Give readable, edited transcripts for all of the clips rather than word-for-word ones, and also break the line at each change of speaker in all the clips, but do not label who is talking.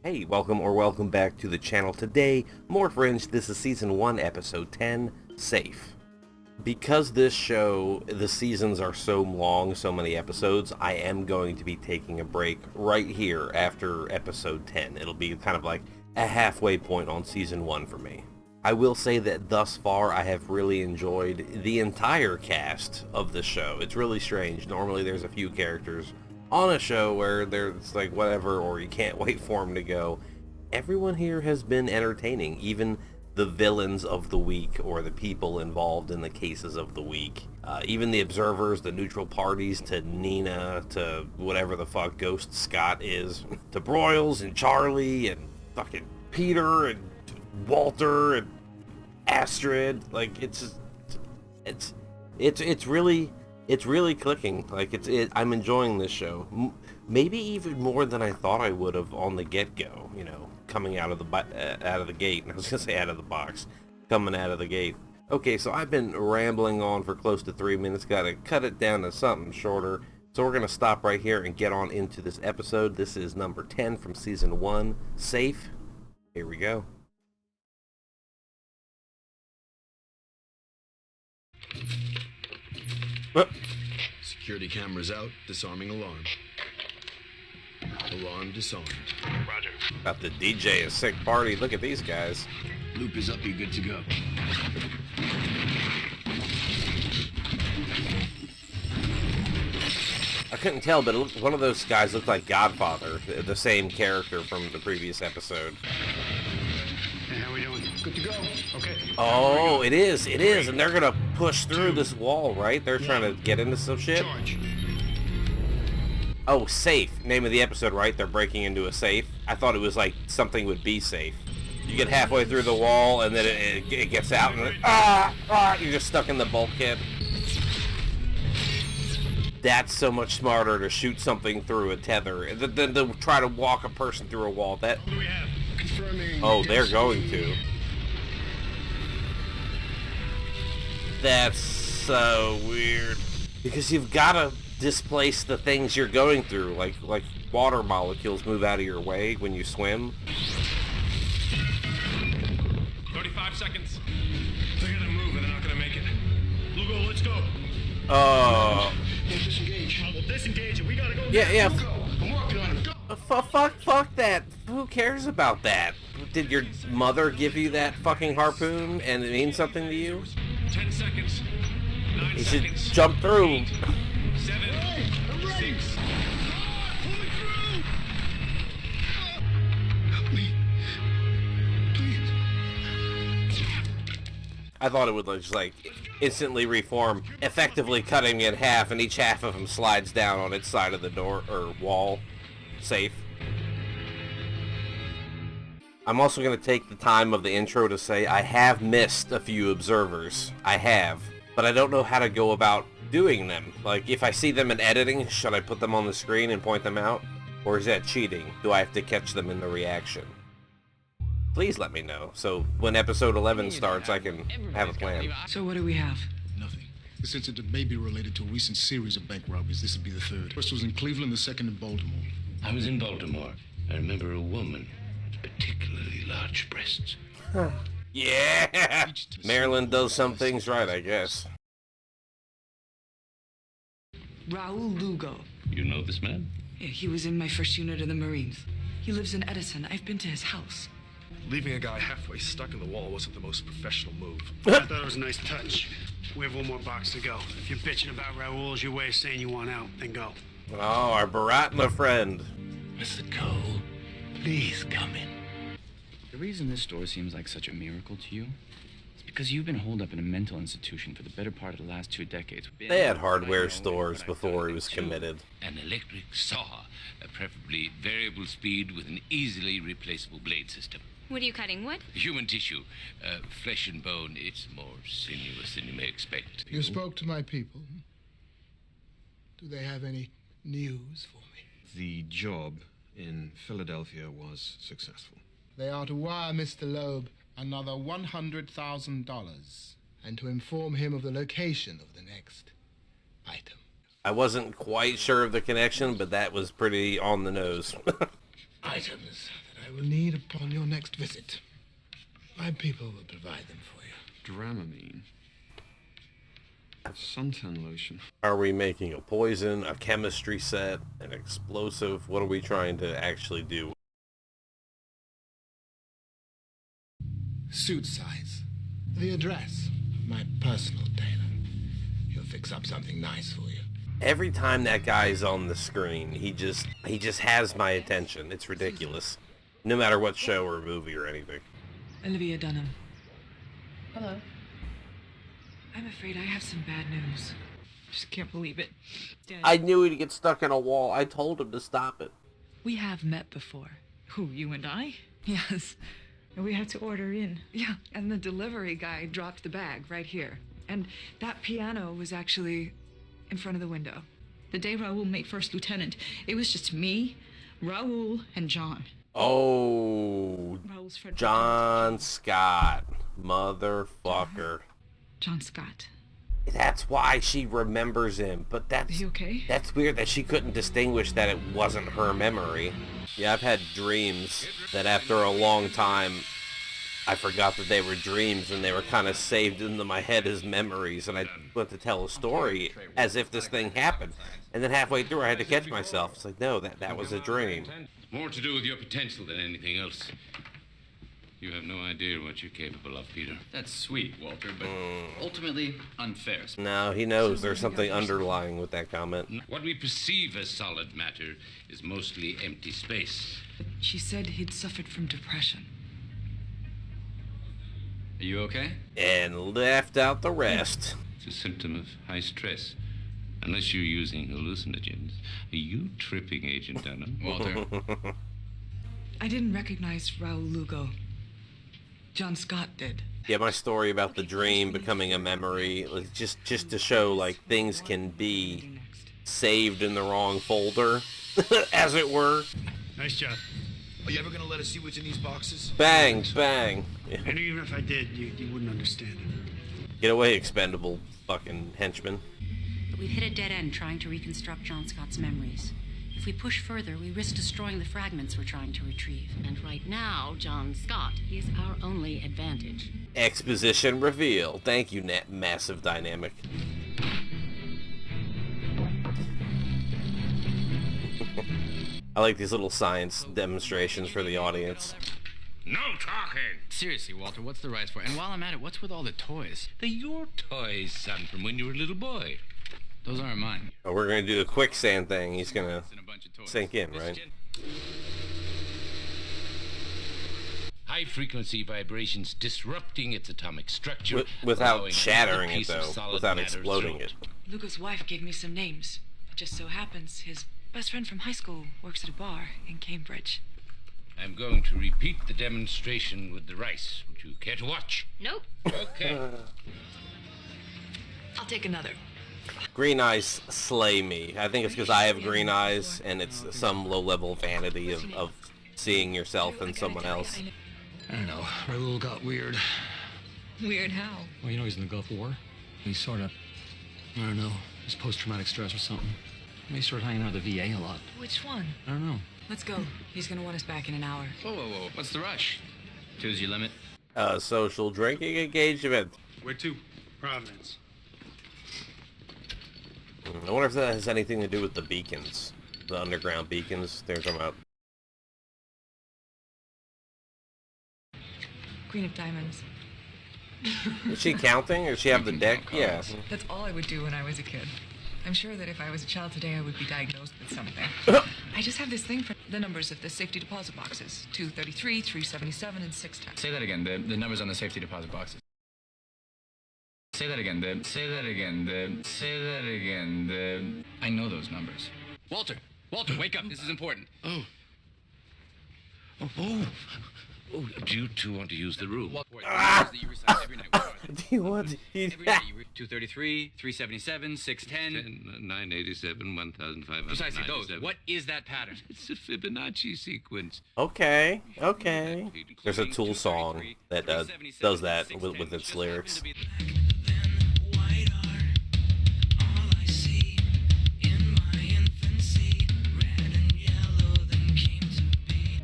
Hey, welcome back to the channel. Today, more Fringe. This is Season 1, Episode 10, Safe. Because this show, the seasons are so long, so many episodes, I am going to be taking a break right here after Episode 10. It'll be kind of like a halfway point on Season 1 for me. I will say that thus far, I have really enjoyed the entire cast of the show. It's really strange. Normally there's a few characters on a show where there's like whatever, or you can't wait for them to go. Everyone here has been entertaining, even the villains of the week or the people involved in the cases of the week. Even the observers, the neutral parties, to Nina, to whatever the fuck Ghost Scott is, to Broyles and Charlie and fucking Peter and Walter and Astrid. Like it's really clicking. Like I'm enjoying this show. Maybe even more than I thought I would have on the get-go. You know, coming out of the gate. I was gonna say out of the box, coming out of the gate. Okay, so I've been rambling on for close to 3 minutes. Gotta cut it down to something shorter. So we're gonna stop right here and get on into this episode. This is number 10 from season 1, Safe. Here we go.
Security cameras out, disarming alarm. Alarm disarmed.
Roger.
About to DJ a sick party. Look at these guys.
Loop is up, you're good to go.
I couldn't tell, but one of those guys looked like Godfather, the same character from the previous episode.
Hey, how we doing? Good to go. Okay.
Oh, it is, and they're gonna push through this wall, right? They're trying to get into some shit.
Charge.
Oh, Safe. Name of the episode, right? They're breaking into a safe. I thought it was like something would be safe. You get halfway through the wall, and then it gets out, and you're just stuck in the bulkhead. That's so much smarter to shoot something through a tether than to try to walk a person through a wall. That.
What do we have? Confirming.
Oh, they're going to. That's so weird. Because you've got to displace the things you're going through, like water molecules move out of your way when you swim.
35 seconds. They're gonna move and they're not gonna make it. Lugo, let's go.
Oh.
Disengage. We'll disengage and we gotta go.
Yeah.
Lugo, I'm working on it. Go.
Fuck that. Who cares about that? Did your mother give you that fucking harpoon and it means something to you?
10 seconds. 9
You
seconds.
should jump through.
8, 7, 6.
Help me. Please.
I thought it would just like instantly reform, effectively cutting in half, and each half of them slides down on its side of the door or wall. Safe. I'm also going to take the time of the intro to say I have missed a few observers. I have, but I don't know how to go about doing them. Like, if I see them in editing, should I put them on the screen and point them out? Or is that cheating? Do I have to catch them in the reaction? Please let me know, so when episode 11 starts, I can have a plan.
So what do we have?
Nothing. This incident may be related to a recent series of bank robberies. This would be the third. First was in Cleveland, the second in Baltimore.
I was in Baltimore. I remember a woman with particularly large breasts.
Yeah! Maryland does some things right, I guess.
Raul Lugo.
You know this man?
Yeah, he was in my first unit of the Marines. He lives in Edison. I've been to his house.
Leaving a guy halfway stuck in the wall wasn't the most professional move.
I thought it was a nice touch. We have one more box to go. If you're bitching about Raoul as your way of saying you want out, then go.
Oh, our Baratna friend.
Mr. Cole, please come in.
The reason this store seems like such a miracle to you is because you've been holed up in a mental institution for the better part of the last 2 decades.
They had hardware stores before he was committed.
An electric saw, preferably variable speed with an easily replaceable blade system.
What are you cutting? Wood?
Human tissue, flesh and bone. It's more sinuous than you may expect.
You spoke to my people. Do they have any news for me?
The job in Philadelphia was successful.
They are to wire Mr. Loeb another $100,000 and to inform him of the location of the next item.
I wasn't quite sure of the connection, but that was pretty on the nose.
Items that I
I will need upon your next visit. My people will provide them for you.
Dramamine. Suntan lotion.
Are we making a poison, a chemistry set, an explosive? What are we trying to actually do?
Suit size. The address of my personal tailor. He'll fix up something nice for you.
Every time that guy's on the screen, he just has my attention. It's ridiculous. No matter what show or movie or anything.
Olivia Dunham.
Hello.
I'm afraid I have some bad news. Just can't believe it. Dad,
I knew he'd get stuck in a wall. I told him to stop it.
we have met before.
Who, you and I?
Yes.
And we had to order in.
Yeah, and the delivery guy dropped the bag right here. And that piano was actually in front of the window.
The day Raoul made first lieutenant, it was just me, Raoul, and John.
Oh,
Raoul's friend.
John Scott. Motherfucker.
John Scott.
That's why she remembers him, but
Is he okay?
that's weird that she couldn't distinguish that it wasn't her memory. Yeah, I've had dreams that after a long time, I forgot that they were dreams and they were kind of saved into my head as memories, and I went to tell a story as if this thing happened. And then halfway through I had to catch myself. It's like, no, that was a dream.
More to do with your potential than anything else. You have no idea what you're capable of, Peter.
That's sweet, Walter, but ultimately unfair.
No, he knows there's something underlying with that comment.
What we perceive as solid matter is mostly empty space.
She said he'd suffered from depression.
Are you okay?
And left out the rest.
It's a symptom of high stress. Unless you're using hallucinogens. Are you tripping, Agent Dunham?
Walter.
I didn't recognize Raoul Lugo. John Scott did.
Yeah, my story about the dream becoming a memory, like, just to show, like, things can be saved in the wrong folder, as it were.
Nice job.
Are you ever gonna let us see what's in these boxes?
Bang, bang. Yeah.
And even if I did, you wouldn't understand it.
Get away, expendable fucking henchman.
We've hit a dead end trying to reconstruct John Scott's memories. If we push further, we risk destroying the fragments we're trying to retrieve. And right now, John Scott is our only advantage.
Exposition reveal. Thank you, Massive Dynamic. I like these little science demonstrations for the audience.
No talking!
Seriously, Walter, what's the rights for? And while I'm at it, what's with all the toys?
They're your toys, son, from when you were a little boy.
Those aren't mine.
Oh, we're gonna do the quicksand thing. He's gonna
And a bunch of toys.
sink in, right?
High-frequency vibrations disrupting its atomic structure.
Without
allowing
shattering
another
it,
piece of
though.
solid
Without
matter
exploding
through
it.
Lugo's wife gave me some names. It just so happens his best friend from high school works at a bar in Cambridge.
I'm going to repeat the demonstration with the rice. Would you care to watch?
Nope.
Okay.
I'll take another.
Green eyes slay me. I think it's because I have green eyes, and it's some low-level vanity of seeing yourself in someone else.
I don't know. Raoul got weird.
Weird how?
Well, you know he's in the Gulf War. He's sort of, I don't know, he's post-traumatic stress or something. He started hanging out at the VA a lot.
Which one?
I don't know.
Let's go. He's gonna want us back in an hour.
Whoa, whoa, whoa. What's the rush? Two's your limit?
Social drinking engagement.
Where to? Providence.
I wonder if that has anything to do with the beacons. The underground beacons. They're talking about.
Queen of Diamonds.
Is she counting? Or does she have the deck? Yeah.
That's all I would do when I was a kid. I'm sure that if I was a child today, I would be diagnosed with something. I just have this thing for the numbers of the safety deposit boxes. 233, 377, and 610.
Say that again. The numbers on the safety deposit boxes. Say that again. Say that again. I know those numbers. Walter, wake up. This is important.
Oh, do you two want to use the room?
That you recite every night.
Do you want to?
Every night you 233, 377, 610.
987, 1597.
Precisely those. What is that pattern?
It's a Fibonacci sequence.
Okay. There's a Tool song that does that with its lyrics.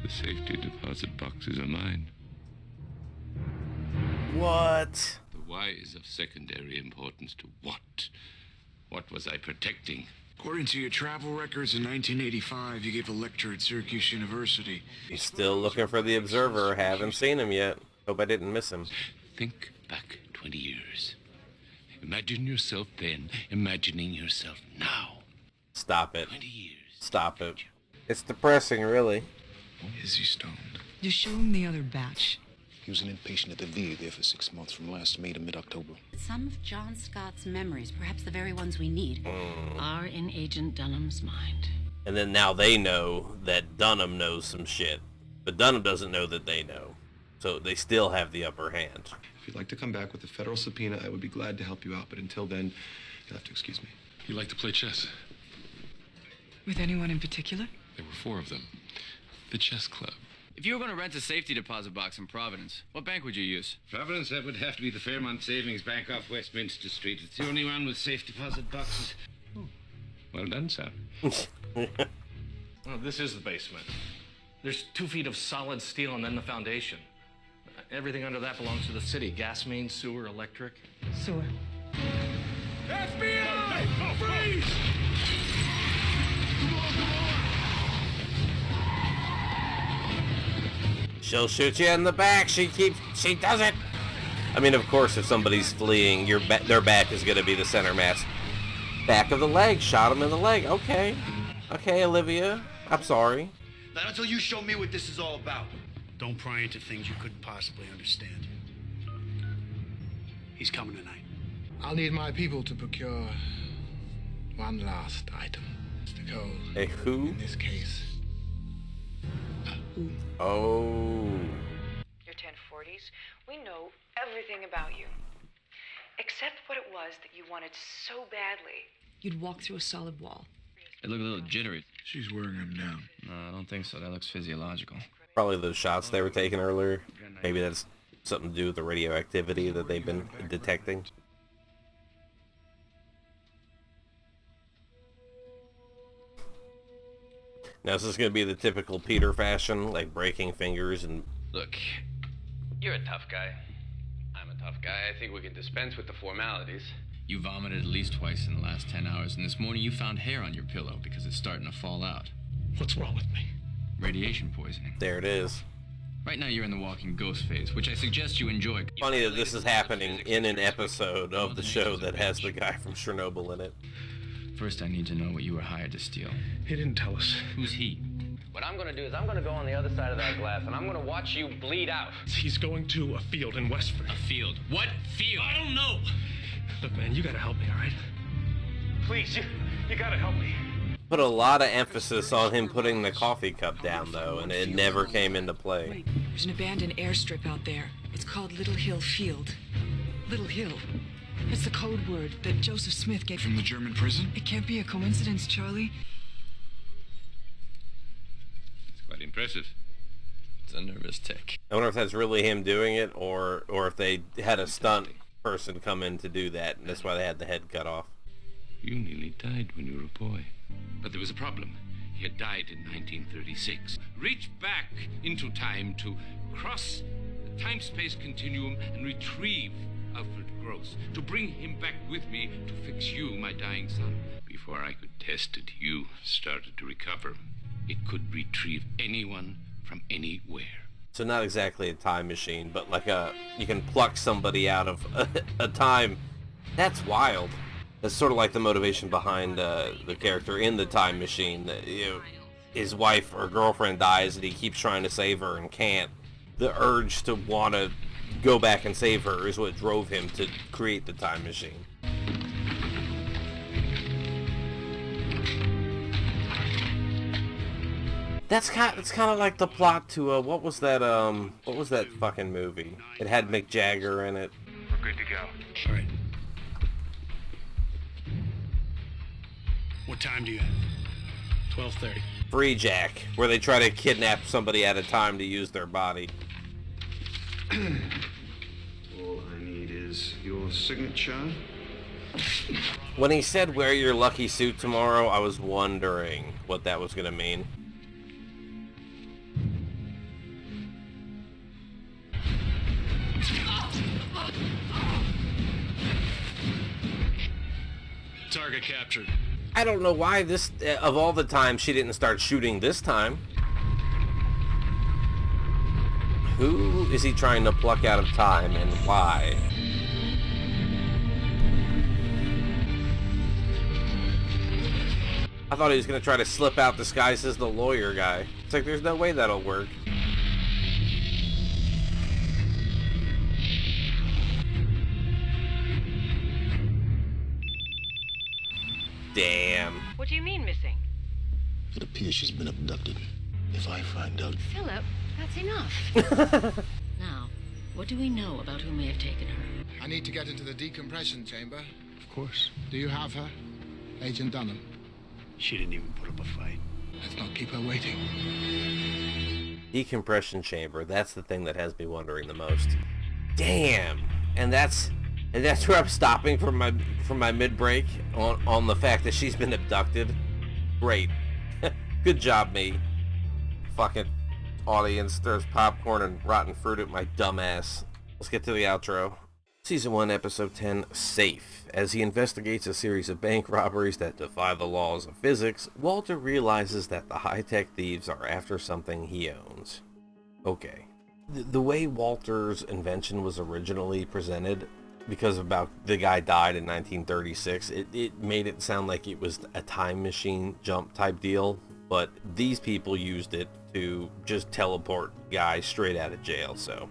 The safety deposit boxes are mine.
What?
The why is of secondary importance to what. What was I protecting?
According to your travel records, in 1985, you gave a lecture at Syracuse University.
He's still looking for the Observer. Haven't seen him yet. Hope I didn't miss him.
Think back 20 years. Imagine yourself then, imagining yourself now.
Stop it.
20 years.
Stop it. It's depressing, really.
Is he stoned?
Just show him the other batch.
He was an inpatient at the VA there for 6 months, from last May to mid-October.
Some of John Scott's memories, perhaps the very ones we need, are in Agent Dunham's mind.
And then now they know that Dunham knows some shit. But Dunham doesn't know that they know. So they still have the upper hand.
If you'd like to come back with a federal subpoena, I would be glad to help you out. But until then, you'll have to excuse me.
You like to play chess?
With anyone in particular?
There were 4 of them. The chess club.
If you were going to rent a safety deposit box in Providence, what bank would you use?
Providence, that would have to be the Fairmont Savings Bank off Westminster Street. It's the only one with safe deposit boxes. Well done, sir.
Oh, this is the basement. There's 2 feet of solid steel and then the foundation. Everything under that belongs to the city. Gas main, sewer, electric.
Sewer.
FBI! Freeze!
She'll shoot you in the back. She does it. I mean, of course, if somebody's fleeing, their back is going to be the center mass. Back of the leg. Shot him in the leg. Okay. Okay, Olivia. I'm sorry.
Not until you show me what this is all about.
Don't pry into things you couldn't possibly understand. He's coming tonight.
I'll need my people to procure one last item. Mr. Cole.
A who?
In this case.
Oh.
Your 1040s, we know everything about you. Except what it was that you wanted so badly. You'd walk through a solid wall.
They look a little jittery.
She's wearing him down.
No, I don't think so. That looks physiological.
Probably those shots they were taking earlier. Maybe that's something to do with the radioactivity that they've been detecting. Now, is this going to be the typical Peter fashion, like breaking fingers and...
Look, you're a tough guy. I'm a tough guy. I think we can dispense with the formalities.
You vomited at least twice in the last 10 hours, and this morning you found hair on your pillow because it's starting to fall out.
What's wrong with me?
Radiation poisoning.
There it is.
Right now you're in the walking ghost phase, which I suggest you enjoy.
Funny that this is happening in an episode of the show that has the guy from Chernobyl in it.
First, I need to know what you were hired to steal.
He didn't tell us.
Who's he?
What I'm gonna do is I'm gonna go on the other side of that glass and I'm gonna watch you bleed out.
He's going to a field in Westford.
A field? What field?
I don't know. Look, man, you gotta help me, all right? Please, you gotta help me.
Put a lot of emphasis on him putting the coffee cup down, though, and it never came into play.
There's an abandoned airstrip out there. It's called Little Hill Field. Little Hill. It's the code word that Joseph Smith gave
From the German prison?
It can't be a coincidence, Charlie.
It's quite impressive.
It's a nervous tick.
I wonder if that's really him doing it, or if they had a stunt person come in to do that, and that's why they had the head cut off.
You nearly died when you were a boy. But there was a problem. He had died in 1936. Reach back into time to cross the time-space continuum and retrieve Alfred Gross, to bring him back with me to fix you, my dying son. Before I could test it, you started to recover. It could retrieve anyone from anywhere.
So not exactly a time machine, but like you can pluck somebody out of a time. That's wild. That's sort of like the motivation behind the character in the time machine. That, his wife or girlfriend dies and he keeps trying to save her and can't. The urge to want to go back and save her is what drove him to create the time machine. It's kind of like the plot to what was that fucking movie? It had Mick Jagger in it.
We're good to go. All right. What time do you have? 12:30.
Free Jack, where they try to kidnap somebody at a time to use their body.
All I need is your signature.
When he said wear your lucky suit tomorrow, I was wondering what that was going to mean.
Target captured.
I don't know why this, of all the time, she didn't start shooting this time. Who is he trying to pluck out of time and why? I thought he was going to try to slip out disguised as the lawyer guy. It's like, there's no way that'll work. Damn.
What do you mean missing?
It appears she's been abducted. If I find out...
Philip, that's enough. Now, what do we know about who may have taken her?
I need to get into the decompression chamber.
Of course.
Do you have her? Agent Dunham.
She didn't even put up a fight.
Let's not keep her waiting.
Decompression chamber, that's the thing that has me wondering the most. Damn. And that's where I'm stopping from my mid-break on the fact that she's been abducted. Great. Good job, me. Fucking audience throws popcorn and rotten fruit at my dumb ass. Let's get to the outro. Season 1, Episode 10, Safe. As he investigates a series of bank robberies that defy the laws of physics, Walter realizes that the high-tech thieves are after something he owns. Okay. The way Walter's invention was originally presented, because about the guy died in 1936, it made it sound like it was a time machine jump type deal, but these people used it to just teleport guys straight out of jail, so...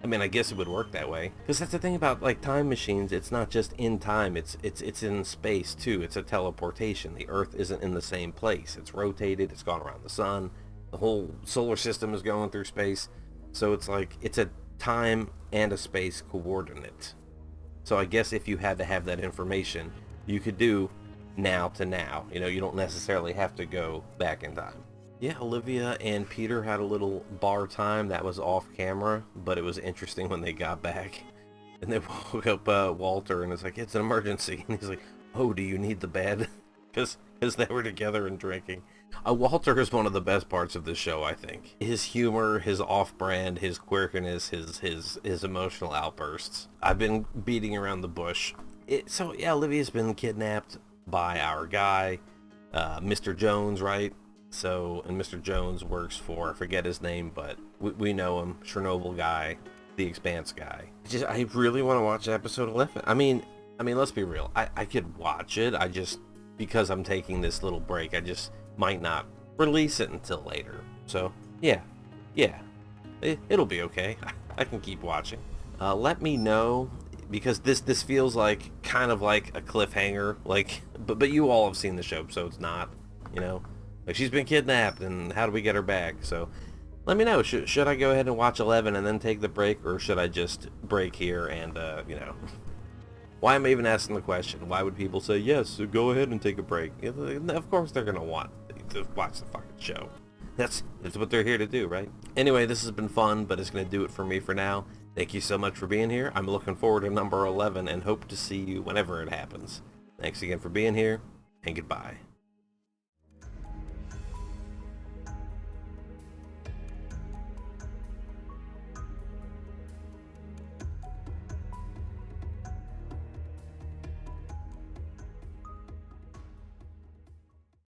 I mean, I guess it would work that way. Because that's the thing about, like, time machines. It's not just in time. It's in space, too. It's a teleportation. The Earth isn't in the same place. It's rotated. It's gone around the sun. The whole solar system is going through space. So it's like, it's a time and a space coordinate. So I guess if you had to have that information, you could do now to now. You know, you don't necessarily have to go back in time. Yeah, Olivia and Peter had a little bar time that was off camera, but it was interesting when they got back. And they woke up Walter, and it's like, it's an emergency. And he's like, oh, do you need the bed? Because they were together and drinking. Walter is one of the best parts of the show, I think. His humor, his off-brand, his quirkiness, his emotional outbursts. I've been beating around the bush. So, yeah, Olivia's been kidnapped by our guy, Mr. Jones, right? So, and Mr. Jones works for, I forget his name, but we know him, Chernobyl guy, the Expanse guy. I really want to watch episode 11. I mean, let's be real. I could watch it. I just, because I'm taking this little break, I just might not release it until later. So, yeah, it'll be okay. I can keep watching. Let me know, because this feels like, kind of like a cliffhanger, like, but you all have seen the show, so it's not, you know. Like, she's been kidnapped, and how do we get her back? So, let me know. Should I go ahead and watch 11 and then take the break, or should I just break here and, you know... Why am I even asking the question? Why would people say, yes, so go ahead and take a break? Of course they're going to want to watch the fucking show. That's what they're here to do, right? Anyway, this has been fun, but it's going to do it for me for now. Thank you so much for being here. I'm looking forward to number 11 and hope to see you whenever it happens. Thanks again for being here, and goodbye.